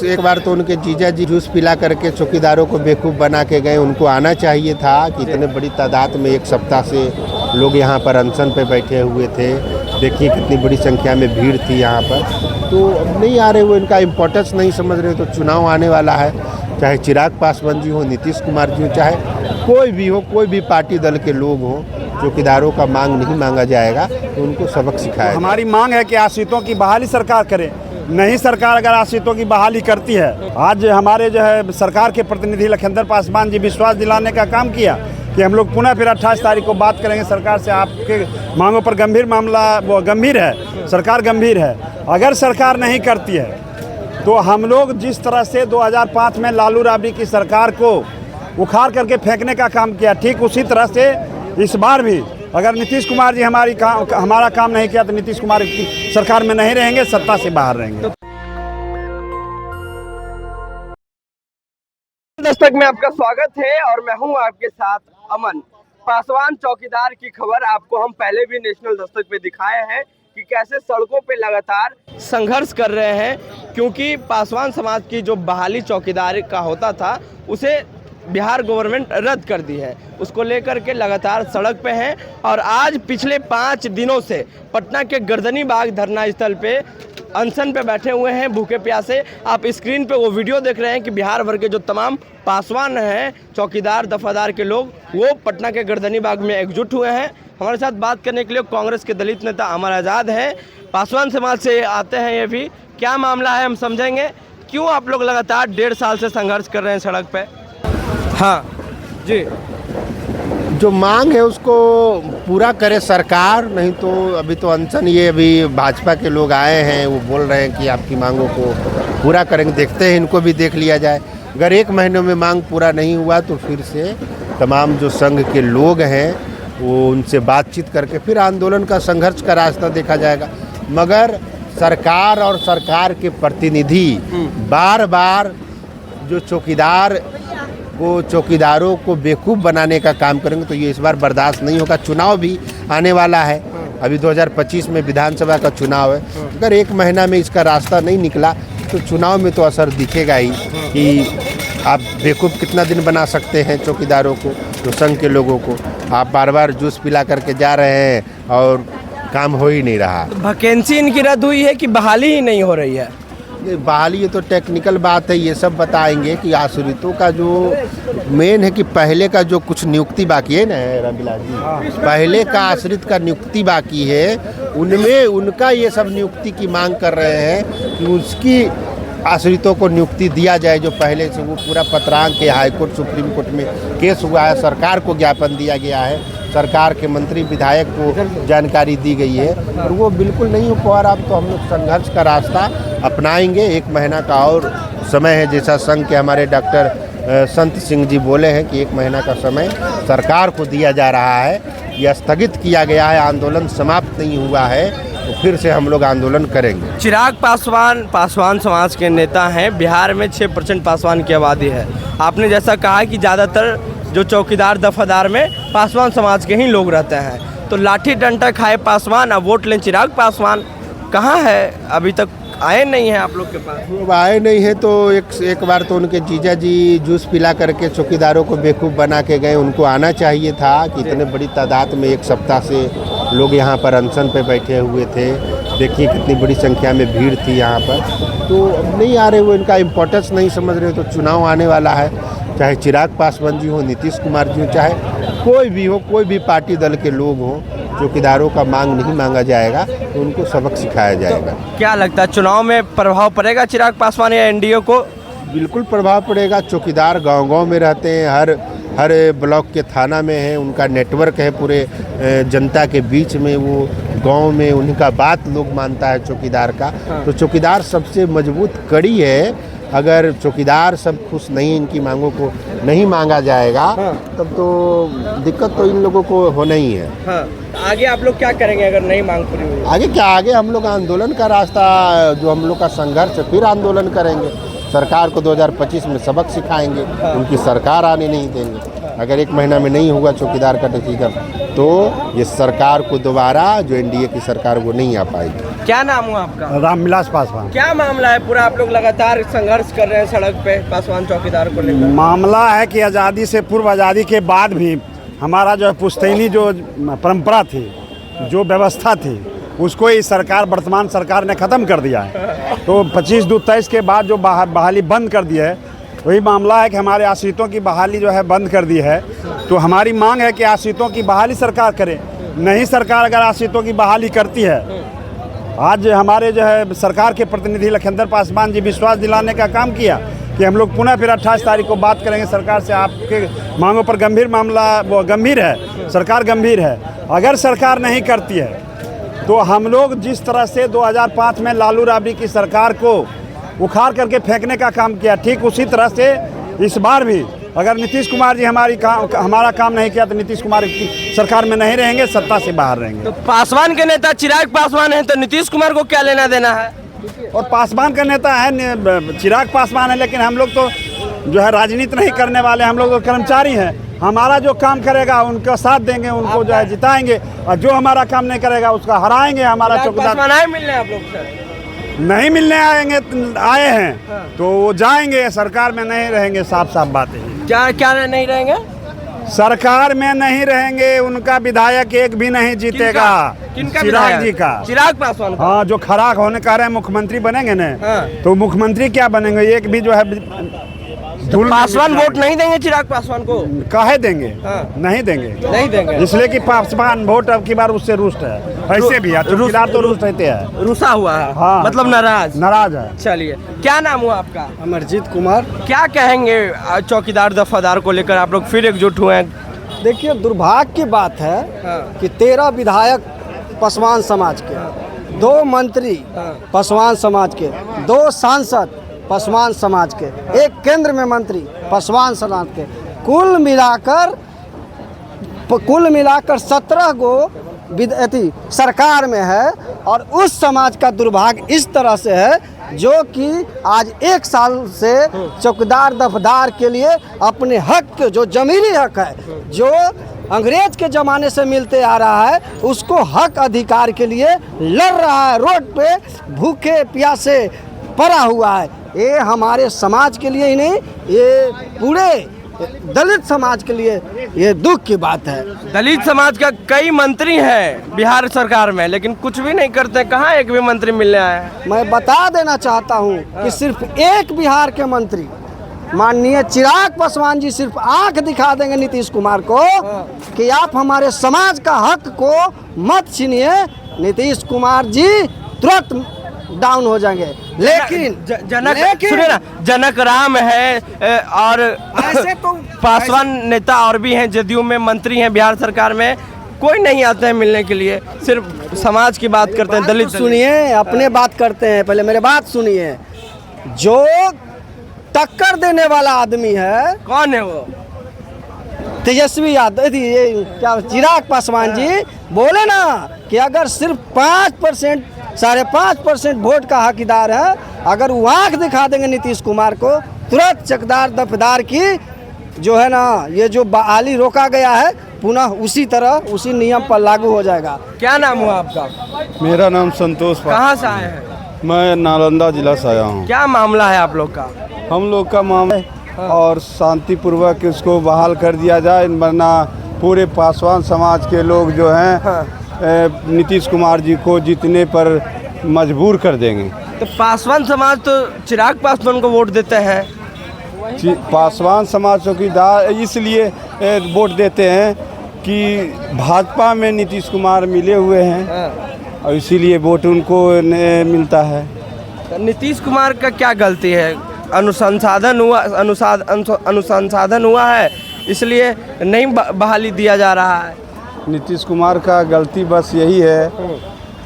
एक बार तो उनके जीजा जी जूस पिला करके चौकीदारों को बेवकूफ़ बना के गए। उनको आना चाहिए था कि इतने बड़ी तादाद में एक सप्ताह से लोग यहाँ पर अनशन पे बैठे हुए थे। देखिए कितनी बड़ी संख्या में भीड़ थी यहाँ पर, तो अब नहीं आ रहे, वो इनका इम्पोर्टेंस नहीं समझ रहे। तो चुनाव आने वाला है, चाहे चिराग पासवान जी हो, नीतीश कुमार जी हो, चाहे कोई भी हो, कोई भी पार्टी दल के लोग हों, चौकीदारों का मांग नहीं मांगा जाएगा, तो उनको सबक सिखाया। हमारी मांग है कि आश्रितों की बहाली सरकार करे। नहीं सरकार अगर आश्रितों की बहाली करती है, आज हमारे जो है सरकार के प्रतिनिधि लखिंदर पासवान जी विश्वास दिलाने का काम किया कि हम लोग पुनः फिर 28 तारीख को बात करेंगे सरकार से। आपके मांगों पर गंभीर मामला वो गंभीर है, सरकार गंभीर है। अगर सरकार नहीं करती है तो हम लोग जिस तरह से 2005 में लालू राबड़ी की सरकार को उखाड़ करके फेंकने का काम किया, ठीक उसी तरह से इस बार भी अगर नीतीश कुमार जी हमारा काम नहीं किया तो नीतीश कुमार की सरकार में नहीं रहेंगे, सत्ता से बाहर रहेंगे। दस्तक में आपका स्वागत है और मैं हूं आपके साथ अमन। पासवान चौकीदार की खबर आपको हम पहले भी नेशनल दस्तक पे दिखाए हैं कि कैसे सड़कों पे लगातार संघर्ष कर रहे हैं, क्योंकि पासवान समाज की जो बहाली चौकीदार का होता था उसे बिहार गवर्नमेंट रद्द कर दी है। उसको लेकर के लगातार सड़क पे हैं और आज पिछले 5 दिनों से पटना के गर्दनी बाग धरना स्थल पे अनशन पे बैठे हुए हैं, भूखे प्यासे। आप स्क्रीन पे वो वीडियो देख रहे हैं कि बिहार भर के जो तमाम पासवान हैं, चौकीदार दफादार के लोग, वो पटना के गर्दनी बाग में एकजुट हुए हैं। हमारे साथ बात करने के लिए कांग्रेस के दलित नेता अमर आज़ाद हैं, पासवान समाज से आते हैं। ये भी क्या मामला है हम समझेंगे। क्यों आप लोग लगातार 1.5 साल से संघर्ष कर रहे हैं सड़क पे? हाँ जी, जो मांग है उसको पूरा करे सरकार, नहीं तो अभी तो अनशन, ये अभी भाजपा के लोग आए हैं, वो बोल रहे हैं कि आपकी मांगों को पूरा करेंगे। देखते हैं, इनको भी देख लिया जाए। अगर 1 महीने में मांग पूरा नहीं हुआ तो फिर से तमाम जो संघ के लोग हैं वो उनसे बातचीत करके फिर आंदोलन का संघर्ष का रास्ता देखा जाएगा। मगर सरकार और सरकार के प्रतिनिधि बार बार जो चौकीदारों को बेवकूफ़ बनाने का काम करेंगे तो ये इस बार बर्दाश्त नहीं होगा। चुनाव भी आने वाला है, अभी 2025 में विधानसभा का चुनाव है। अगर 1 महीना में इसका रास्ता नहीं निकला तो चुनाव में तो असर दिखेगा ही कि आप बेवकूफ़ कितना दिन बना सकते हैं चौकीदारों को, तो संघ के लोगों को। आप बार बार जूस पिला करके जा रहे हैं और काम हो ही नहीं रहा। वैकेंसी इनकी रद्द हुई है कि बहाली ही नहीं हो रही है? ये बहाली, ये तो टेक्निकल बात है, ये सब बताएंगे कि आश्रितों का जो मेन है कि पहले का जो कुछ नियुक्ति बाकी है ना रामविलास जी, पहले का आश्रित का नियुक्ति बाकी है, उनमें उनका ये सब नियुक्ति की मांग कर रहे हैं कि उसकी आश्रितों को नियुक्ति दिया जाए जो पहले से वो पूरा पत्रांक के हाईकोर्ट सुप्रीम कोर्ट में केस हुआ है, सरकार को ज्ञापन दिया गया है, सरकार के मंत्री विधायक को जानकारी दी गई है और वो बिल्कुल नहीं हो पा रहा। अब तो हम लोग संघर्ष का रास्ता अपनाएंगे। 1 महीना का और समय है, जैसा संघ के हमारे डॉक्टर संत सिंह जी बोले हैं कि 1 महीना का समय सरकार को दिया जा रहा है। यह स्थगित किया गया है, आंदोलन समाप्त नहीं हुआ है, तो फिर से हम लोग आंदोलन करेंगे। चिराग पासवान समाज के नेता हैं। बिहार में 6% पासवान की आबादी है। आपने जैसा कहा कि ज़्यादातर जो चौकीदार दफादार में पासवान समाज के ही लोग रहते हैं, तो लाठी डंडा खाए पासवान, अब वोट लें चिराग पासवान। कहाँ है? अभी तक आए नहीं हैं आप लोग के पास? वो आए नहीं है तो एक बार तो उनके जीजा जी जूस पिला करके चौकीदारों को बेवकूफ़ बना के गए। उनको आना चाहिए था कि इतने बड़ी तादाद में एक सप्ताह से लोग यहाँ पर अनशन पे बैठे हुए थे। देखिए कितनी बड़ी संख्या में भीड़ थी यहाँ पर, तो अब नहीं आ रहे, वो इनका इम्पोर्टेंस नहीं समझ रहे। तो चुनाव आने वाला है, चाहे चिराग पासवान जी हो, नीतीश कुमार जी हो, चाहे कोई भी हो, कोई भी पार्टी दल के लोग हों, चौकीदारों का मांग नहीं मांगा जाएगा, तो उनको सबक सिखाया जाएगा। क्या लगता है चुनाव में प्रभाव पड़ेगा चिराग पासवान या एनडीए को? बिल्कुल प्रभाव पड़ेगा। चौकीदार गांव-गांव में रहते हैं, हर ब्लॉक के थाना में है, उनका नेटवर्क है पूरे जनता के बीच में। वो गांव में उनका बात लोग मानता है चौकीदार का। तो चौकीदार सबसे मजबूत कड़ी है। अगर चौकीदार सब खुश नहीं, इनकी मांगों को नहीं मांगा जाएगा, तब तो दिक्कत तो इन लोगों को होना ही है। आगे आप लोग क्या करेंगे अगर नहीं मांग पूरी हुई? आगे क्या, आगे हम लोग आंदोलन का रास्ता, जो हम लोग का संघर्ष है, फिर आंदोलन करेंगे। सरकार को 2025 में सबक सिखाएंगे, उनकी सरकार आने नहीं देंगे। अगर 1 महीना में नहीं होगा चौकीदार का डिसीजन तो ये सरकार को दोबारा जो एनडीए की सरकार वो नहीं आ पाएगी। क्या नाम हुआ आपका? रामविलास पासवान। क्या मामला है पूरा? आप लोग लगातार संघर्ष कर रहे हैं सड़क पे पासवान चौकीदार को लेकर। मामला है कि आज़ादी से पूर्व, आज़ादी के बाद भी हमारा जो पुश्तैनी जो परंपरा थी, जो व्यवस्था थी, उसको ही सरकार, वर्तमान सरकार ने ख़त्म कर दिया है। तो 25/2/23 के बाद जो बहाली बंद कर दी है, वही मामला है कि हमारे आश्रितों की बहाली जो है बंद कर दी है। तो हमारी मांग है कि आश्रितों की बहाली सरकार करे। नहीं सरकार अगर आश्रितों की बहाली करती है, आज हमारे जो है सरकार के प्रतिनिधि लखिंदर पासवान जी विश्वास दिलाने का काम किया कि हम लोग पुनः फिर 28 तारीख को बात करेंगे सरकार से। आपके मांगों पर गंभीर मामला, वो गंभीर है, सरकार गंभीर है। अगर सरकार नहीं करती है तो हम लोग जिस तरह से 2005 में लालू राबड़ी की सरकार को उखाड़ करके फेंकने का काम किया, ठीक उसी तरह से इस बार भी अगर नीतीश कुमार जी हमारा काम नहीं किया तो नीतीश कुमार की सरकार में नहीं रहेंगे, सत्ता से बाहर रहेंगे। तो पासवान के नेता चिराग पासवान है तो नीतीश कुमार को क्या लेना देना है? और पासवान का नेता है चिराग पासवान है, लेकिन हम लोग तो जो है राजनीति नहीं करने वाले, हम लोग तो कर्मचारी हैं। हमारा जो काम करेगा उनका साथ देंगे, उनको जो है जिताएंगे, और जो हमारा काम नहीं करेगा उसका हराएंगे। हमारा चौकीदार आए मिलने आप लोग सर? नहीं मिलने आए हैं तो वो जाएंगे, सरकार में नहीं रहेंगे। साफ साफ बात है। क्या नहीं रहेंगे? सरकार में नहीं रहेंगे, उनका विधायक एक भी नहीं जीतेगा। किनका? चिराग जी का, चिराग पासवान का। हाँ, जो खराक होने कह रहे हैं मुख्यमंत्री बनेंगे न, हाँ। तो मुख्यमंत्री क्या बनेंगे? एक भी जो है तो पासवान वोट नहीं देंगे चिराग पासवान को? काहे देंगे? हाँ। नहीं देंगे, नहीं देंगे, इसलिए कि पासवान वोट अब की बार उससे रुष्ट है। ऐसे भी चौकीदार तो रुष्ट रहते हैं, रुसा हुआ है। हाँ। मतलब नाराज है। चलिए, क्या नाम हुआ आपका? अमरजीत कुमार। क्या कहेंगे चौकीदार दफादार को लेकर आप लोग फिर एकजुट हुए हैं? देखिए, दुर्भाग्य की बात है कि 13 विधायक पासवान समाज के, 2 मंत्री पासवान समाज के, 2 सांसद पासवान समाज के, 1 केंद्र में मंत्री पासवान समाज के, कुल मिलाकर 17 गो सरकार में है। और उस समाज का दुर्भाग्य इस तरह से है जो कि आज 1 साल से चौकीदार दफदार के लिए अपने हक, जो जमीनी हक है, जो अंग्रेज के ज़माने से मिलते आ रहा है, उसको हक अधिकार के लिए लड़ रहा है। रोड पे भूखे प्यासे पड़ा हुआ है। ये हमारे समाज के लिए ही नहीं, ये पूरे दलित समाज के लिए ये दुख की बात है। दलित समाज का कई मंत्री हैं बिहार सरकार में, लेकिन कुछ भी नहीं करते। कहाँ एक भी मंत्री मिलने आया है? मैं बता देना चाहता हूँ कि सिर्फ एक बिहार के मंत्री माननीय चिराग पासवान जी सिर्फ आंख दिखा देंगे नीतीश कुमार को कि आप हमारे समाज का हक को मत छीनिए। नीतीश कुमार जी तुरंत डाउन हो जाएंगे। लेकिन सुनिए ना, जनक राम है और ऐसे तो पासवान नेता और भी हैं, जदयू में मंत्री हैं बिहार सरकार में, कोई नहीं आते हैं मिलने के लिए, सिर्फ समाज की बात करते हैं। दलित सुनिए, अपने बात करते हैं, पहले मेरे बात सुनिए। जो टक्कर देने वाला आदमी है, कौन है वो? तेजस्वी यादव, क्या चिराग पासवान जी बोले ना कि अगर सिर्फ 5%, 5.5% वोट का हकदार है, अगर वो आँख दिखा देंगे नीतीश कुमार को, तुरंत चौकीदार दफदार की जो है ना, ये जो बहाली रोका गया है, पुनः उसी तरह उसी नियम पर लागू हो जाएगा। क्या नाम हुआ आपका? मेरा नाम संतोष। कहाँ से आए हैं? मैं नालंदा जिला से आया हूँ। क्या मामला है आप लोग का? हम लोग का मामला है और शांतिपूर्वक इसको बहाल कर दिया जाए, वरना पूरे पासवान समाज के लोग जो हैं नीतीश कुमार जी को जीतने पर मजबूर कर देंगे। तो पासवान समाज तो चिराग पासवान को वोट देते हैं। पासवान समाज चौकीदार इसलिए वोट देते हैं कि भाजपा में नीतीश कुमार मिले हुए हैं और इसीलिए वोट उनको मिलता है। तो नीतीश कुमार का क्या गलती है? अनुसंधान हुआ है, इसलिए नहीं बहाली दिया जा रहा है। नीतीश कुमार का गलती बस यही है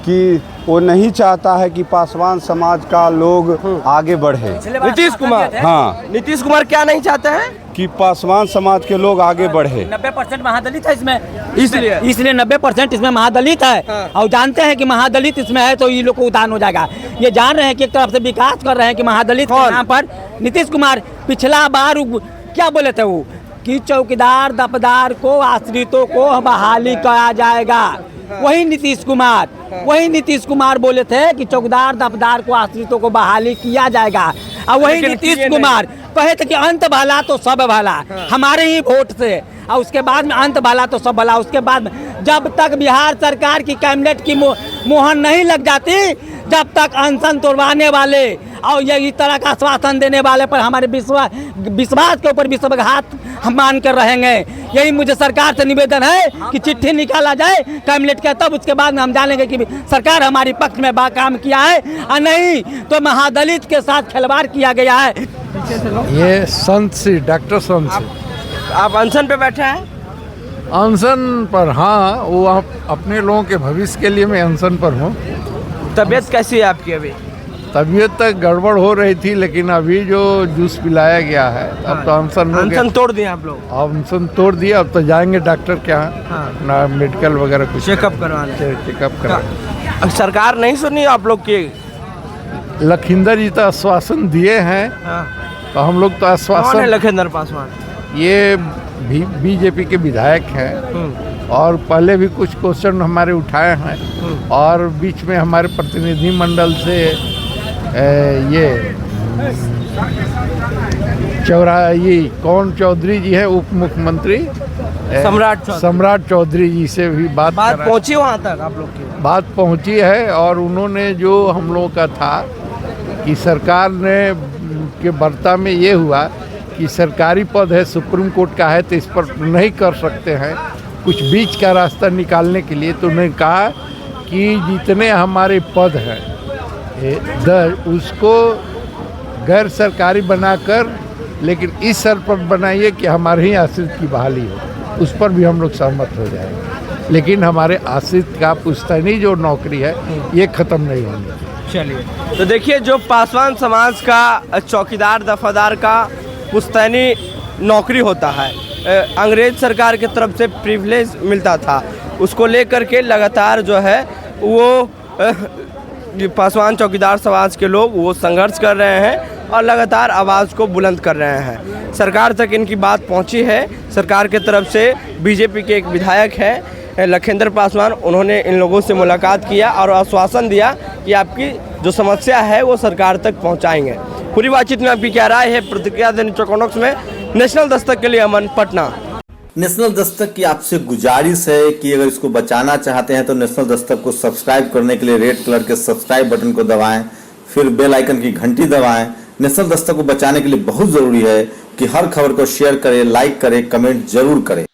कि वो नहीं चाहता है कि पासवान समाज का लोग आगे बढ़े। नीतीश कुमार? हाँ। नीतीश कुमार क्या नहीं चाहते हैं? कि पासवान समाज के लोग आगे बढ़े। 90% महादलित है इसमें, इसलिए 90% इसमें महादलित है। हाँ। और जानते हैं कि महादलित इसमें है तो ये लोग को उदान हो जाएगा। ये जान रहे हैं कि एक तरफ से विकास कर रहे हैं कि महादलित के नाम पर नीतीश कुमार पिछला बार क्या बोले थे, वो कि चौकीदार दफदार को आश्रितों को बहाली किया जाएगा। वही नीतीश कुमार बोले थे कि चौकीदार दफदार को आश्रितों को बहाली किया जाएगा। और वही नीतीश कुमार कहे थे कि अंत भला तो सब भला, हमारे ही वोट से। और उसके बाद में अंत भला तो सब भला, उसके बाद में जब तक बिहार सरकार की कैबिनेट की मोहर नहीं लग जाती, जब तक अनशन तोड़वाने वाले और ये इस तरह का आश्वासन देने वाले पर हमारे विश्वास के ऊपर विश्वासघात हम मान कर रहेंगे। यही मुझे सरकार से निवेदन है कि चिट्ठी निकाला जाए कैबिनेट का, तब उसके बाद में हम जानेंगे कि सरकार हमारी पक्ष में काम किया है और नहीं तो महादलित के साथ खिलवाड़ किया गया है। ये संत श्री डॉक्टर संत श्री आप अनशन पे बैठे हैं? अनशन पर, हाँ, वो आप अपने लोगों के भविष्य के लिए मैं अनशन पर हूँ। तबीयत कैसी है आपकी अभी? तबीयत तक गड़बड़ हो रही थी, लेकिन अभी जो जूस पिलाया गया है अब तो अनशन तोड़ दिए आप लोग? अनशन तोड़ दिया, अब तो जाएंगे डॉक्टर के यहाँ ना मेडिकल वगैरह कुछ चेकअप करवाने। चेकअप करा। सरकार नहीं सुनी आप लोग की? लखिंदर जी तो आश्वासन दिए हैं, तो हम लोग तो आश्वासन। लखिंदर पासवान ये बीजेपी के विधायक हैं और पहले भी कुछ क्वेश्चन हमारे उठाए हैं और बीच में हमारे प्रतिनिधि मंडल से ये चौधरी जी है उप मुख्यमंत्री, सम्राट चौधरी जी से भी बात पहुंची वहाँ तक आप लोग की? बात पहुंची है और उन्होंने जो हम लोगों का था कि सरकार ने के वार्ता में ये हुआ कि सरकारी पद है, सुप्रीम कोर्ट का है, तो इस पर नहीं कर सकते हैं कुछ बीच का रास्ता निकालने के लिए। तो उन्होंने कहा कि जितने हमारे पद हैं उसको गैर सरकारी बनाकर, लेकिन इस स्तर पर बनाइए कि हमारे ही आश्रित की बहाली हो, उस पर भी हम लोग सहमत हो जाएंगे। लेकिन हमारे आश्रित का पुश्तैनी जो नौकरी है ये ख़त्म नहीं होनी। चलिए, तो देखिए, जो पासवान समाज का चौकीदार दफादार का पुश्तैनी नौकरी होता है, अंग्रेज सरकार की तरफ से प्रिविलेज मिलता था, उसको लेकर के लगातार जो है वो पासवान चौकीदार समाज के लोग वो संघर्ष कर रहे हैं और लगातार आवाज़ को बुलंद कर रहे हैं। सरकार तक इनकी बात पहुंची है। सरकार के तरफ से बीजेपी के एक विधायक है लखिंदर पासवान, उन्होंने इन लोगों से मुलाकात किया और आश्वासन दिया कि आपकी जो समस्या है वो सरकार तक पहुंचाएंगे। पूरी बातचीत में आपकी क्या राय है? प्रतिक्रिया देने चौकनॉक्स में। नेशनल दस्तक के लिए अमन, पटना। नेशनल दस्तक की आपसे गुजारिश है कि अगर इसको बचाना चाहते हैं तो नेशनल दस्तक को सब्सक्राइब करने के लिए रेड कलर के सब्सक्राइब बटन को दबाएं, फिर बेल आइकन की घंटी दबाएं। नेशनल दस्तक को बचाने के लिए बहुत जरूरी है कि हर खबर को शेयर करें, लाइक करें, कमेंट जरूर करें।